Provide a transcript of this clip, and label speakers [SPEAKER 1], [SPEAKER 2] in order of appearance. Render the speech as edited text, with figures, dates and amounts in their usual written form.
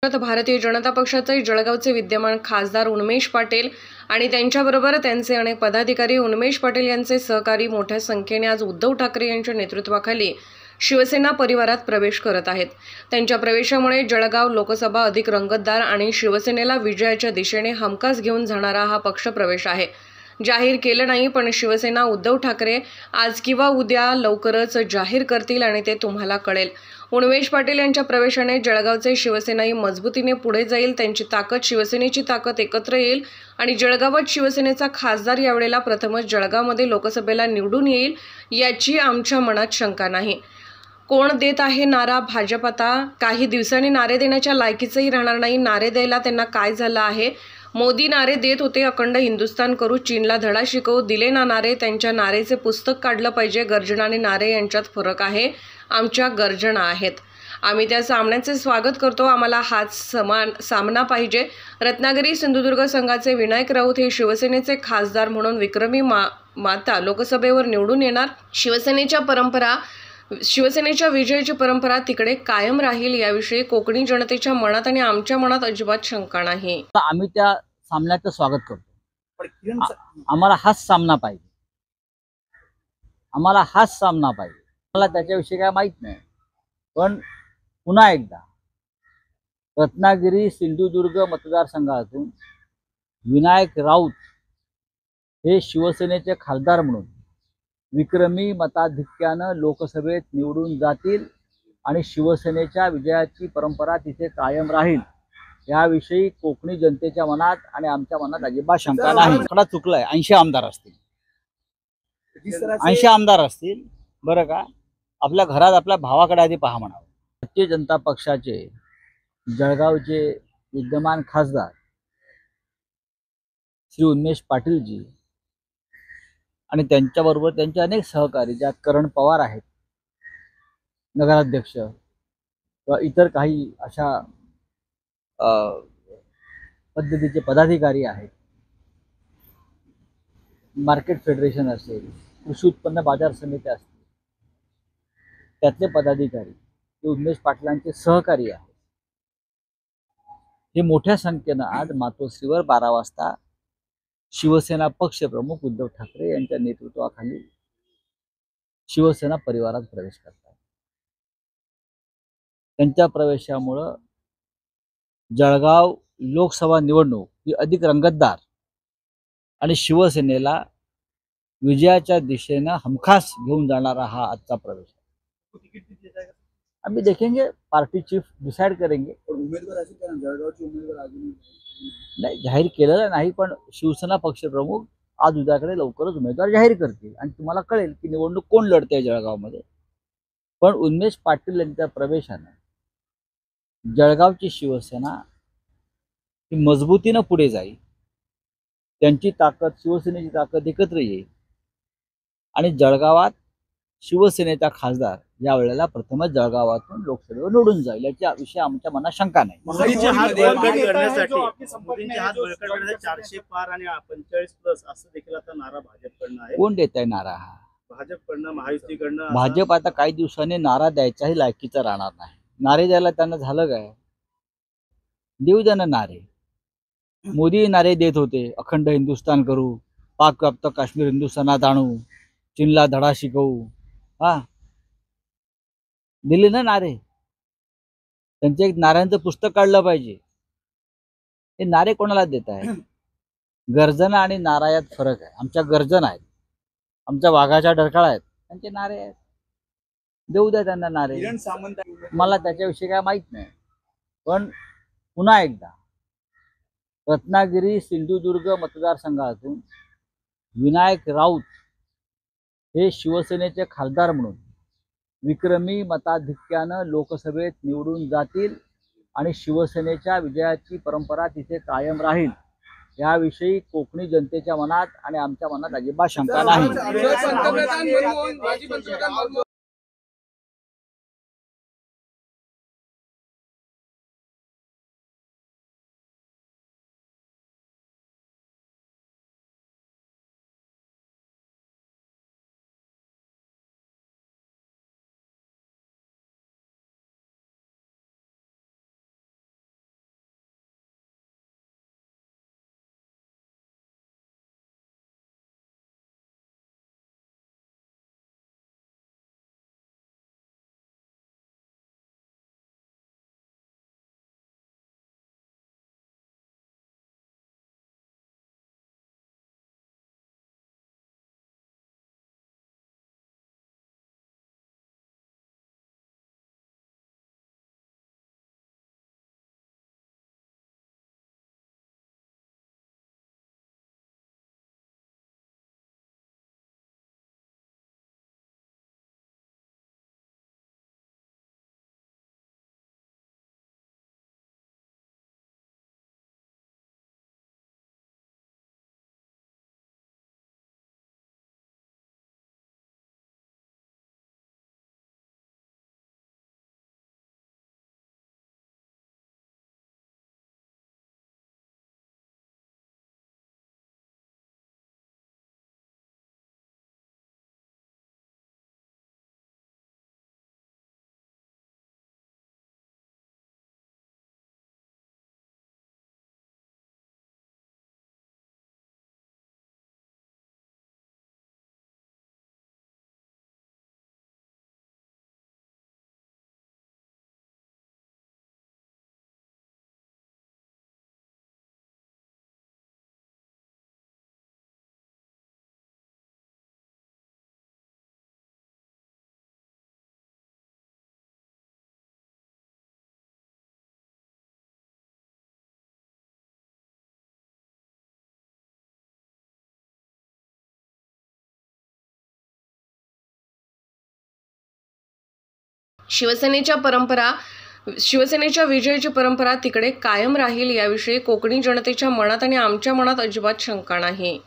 [SPEAKER 1] भारतीय जनता पक्षाचे जळगावचे विद्यमान खासदार उन्मेष पाटील आणि त्यांच्याबरोबर त्यांचे अनेक पदाधिकारी उन्मेष पाटील यांचे सहकारी मोठ्या संख्येने आज उद्धव ठाकरे यांच्या नेतृत्वाखाली शिवसेना परिवारात प्रवेश करत आहेत। त्यांच्या प्रवेशामुळे जळगाव लोकसभा अधिक रंगतदार आणि शिवसेनेला विजयाच्या दिशेने हमखास घेऊन जाणारा हा पक्षप्रवेश आहे। जाहीर केलं नाही, पण शिवसेना उद्धव ठाकरे आज किंवा उद्या लवकरच जाहीर करतील आणि ते तुम्हाला कळेल। उन्मेष पाटील यांच्या प्रवेशाने जळगावचे शिवसेनाही मजबूतीने पुढे जाईल, त्यांची ताकद शिवसेनेची ताकद एकत्र येईल आणि जळगावात शिवसेनेचा खासदार यावेळेला प्रथमच जळगावमध्ये लोकसभेला निवडून येईल याची आमच्या मनात शंका नाही। कोण देत आहे नारा? भाजप आता काही दिवसांनी नारे देण्याच्या लायकीचंही राहणार नाही। नारे द्यायला त्यांना काय झालं आहे? मोदी नारे देत होते, अखंड हिंदुस्तान करू, चीनला धडा शिकवू, दिले ना नारे। त्यांच्या नारेचे पुस्तक काढलं पाहिजे। गर्जना आणि नारे यांच्यात फरक आहे। आमच्या गर्जना आहेत, आम्ही त्या सामन्याचे स्वागत करतो। आम्हाला हाच सामना पाहिजे। रत्नागिरी सिंधुदुर्ग संघाचे विनायक राऊत हे शिवसेनेचे खासदार म्हणून विक्रमी माता लोकसभेवर निवडून येणार। शिवसेनेच्या विजयाची परंपरा तिकडे कायम राहील याविषयी कोकणी जनतेच्या मनात आणि आमच्या मनात अजिबात शंका नाही।
[SPEAKER 2] आम्ही त्या सामन्याचं स्वागत करतो। आम्हाला हाच सामना पाहिजे, आम्हाला हाच सामना पाहिजे। मला त्याच्याविषयी काय माहित नाही, पण पुन्हा एकदा रत्नागिरी सिंधुदुर्ग मतदारसंघातून विनायक राऊत हे शिवसेनेचे खासदार म्हणून विक्रमी मताधिक्यानं लोकसभेत निवडून जातील आणि शिवसेनेच्या विजयाची परंपरा तिथे कायम राहील याविषयी कोकणी जनतेच्या मनात आणि आमच्या मनात अजिबात शंका नाही। आकडा चुकलाय, 80 आमदार असतील, 80 आमदार असतील बरं का। आपल्या घरात आपल्या भावाकडे आधी पहा म्हणावं। भारतीय जनता पक्षाचे जळगावचे विद्यमान खासदार श्री उन्मेष पाटीलजी आणि त्यांच्याबरोबर त्यांचे अनेक सहकारी, ज्यात करण पवार आहेत, नगराध्यक्ष, किंवा इतर काही अशा पद्धतीचे पदाधिकारी आहेत, मार्केट फेडरेशन असेल, कृषी उत्पन्न बाजार समिती असतील, त्यातले पदाधिकारी हे उन्मेष पाटलांचे सहकारी आहेत। हे मोठ्या संख्येनं आज मातोश्रीवर 12 वाजता शिवसेना पक्षप्रमुख उद्धव ठाकरे यांच्या नेतृत्वाखाली शिवसेना परिवारात प्रवेश करतात। त्यांच्या प्रवेशामुळं जळगाव लोकसभा निवडणूक ही अधिक रंगतदार आणि शिवसेनेला विजयाच्या दिशेनं हमखास घेऊन जाणारा हा आजचा प्रवेश आहे। आम्ही देखेंगे, पार्टी चीफ डिसाइड करेंगे।
[SPEAKER 3] उमेदवार असेल कारण जळगावचे उमेदवार अजून
[SPEAKER 2] नाही जाहीर केलेलं नाही, पण शिवसेना पक्षप्रमुख आज उद्याकडे लवकरच उमेदवार जाहीर करतील आणि तुम्हाला कळेल की निवडणूक कोण लढते जळगावमध्ये। पण उन्मेष पाटील यांच्या प्रवेशानं जळगावची शिवसेना ही मजबूतीनं पुढे जाईल, त्यांची ताकद शिवसेनेची ताकद एकत्र येईल आणि जळगावात शिवसेनेचा खासदार या वेळेला प्रथमच जळगावातून लोकसभेवर निवडून जाईल याच्या विषयी आमच्या मनात शंका नाही।
[SPEAKER 4] मोदींचे हात बळकट करण्यासाठी 400 पार आणि 45+ असं देखील आता नारा भाजपकडनं आहे।
[SPEAKER 2] कोण देत आहे नारा? हा
[SPEAKER 4] भाजपकडनं, महायुतीकडनं।
[SPEAKER 2] भाजप आता काही दिवसांनी नारा द्यायचाही लायकीचा राहणार नाही। नारे द्यायला त्यांना झालं काय? देऊ द्या ना नारे। मोदी नारे देत होते, अखंड हिंदुस्तान करू, पाक व्याप्त काश्मीर हिंदुस्थानात आणू, चीनला धडा शिकवू, हा दिले ना नारे। त्यांचे एक नाऱ्यांचं पुस्तक काढलं पाहिजे। हे नारे कोणाला देत आहे? गर्जना आणि नारा यात फरक आहे। आमच्या गर्जना आहेत, आमच्या वाघाच्या डरकाळा आहेत, त्यांचे नारे आहेत। देऊ द्या त्यांना नारे। मला त्याच्याविषयी काय माहित नाही, पण पुन्हा एकदा रत्नागिरी सिंधुदुर्ग मतदारसंघातून विनायक राऊत हे शिवसेनेचे खासदार म्हणून विक्रमी मताधिक्यानं लोकसभेत निवडून जातील आणि शिवसेनेच्या विजयाची परंपरा तिथे कायम राहील याविषयी कोकणी जनतेच्या मनात आणि आमच्या मनात अजिबात शंका नाही।
[SPEAKER 1] शिवसेनेच्या विजयाची परंपरा तिकडे कायम राहील याविषयी कोकणी जनतेच्या मनात आणि आमच्या मनात अजिबात शंका नाही।